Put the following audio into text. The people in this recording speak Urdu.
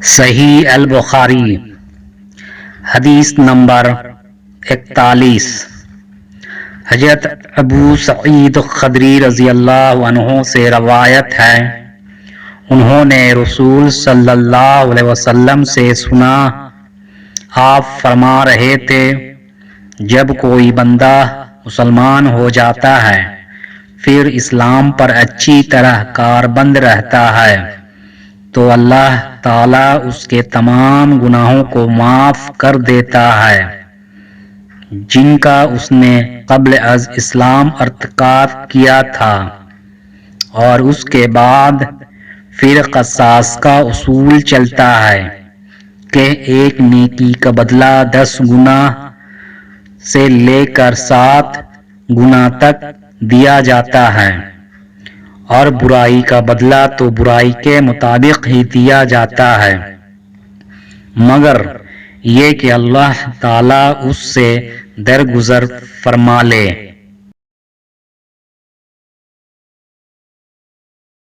صحیح البخاری حدیث نمبر 41۔ حضرت ابو سعید خدری رضی اللہ عنہ سے روایت ہے، انہوں نے رسول صلی اللہ علیہ وسلم سے سنا، آپ فرما رہے تھے، جب کوئی بندہ مسلمان ہو جاتا ہے پھر اسلام پر اچھی طرح کاربند رہتا ہے تو اللہ تعالیٰ اس کے تمام گناہوں کو معاف کر دیتا ہے جن کا اس نے قبل از اسلام ارتکاب کیا تھا، اور اس کے بعد پھر قصاص کا اصول چلتا ہے کہ ایک نیکی کا بدلہ 10 گنا سے لے کر 7 گنا تک دیا جاتا ہے، اور برائی کا بدلہ تو برائی کے مطابق ہی دیا جاتا ہے، مگر یہ کہ اللہ تعالیٰ اس سے درگزر فرما لے۔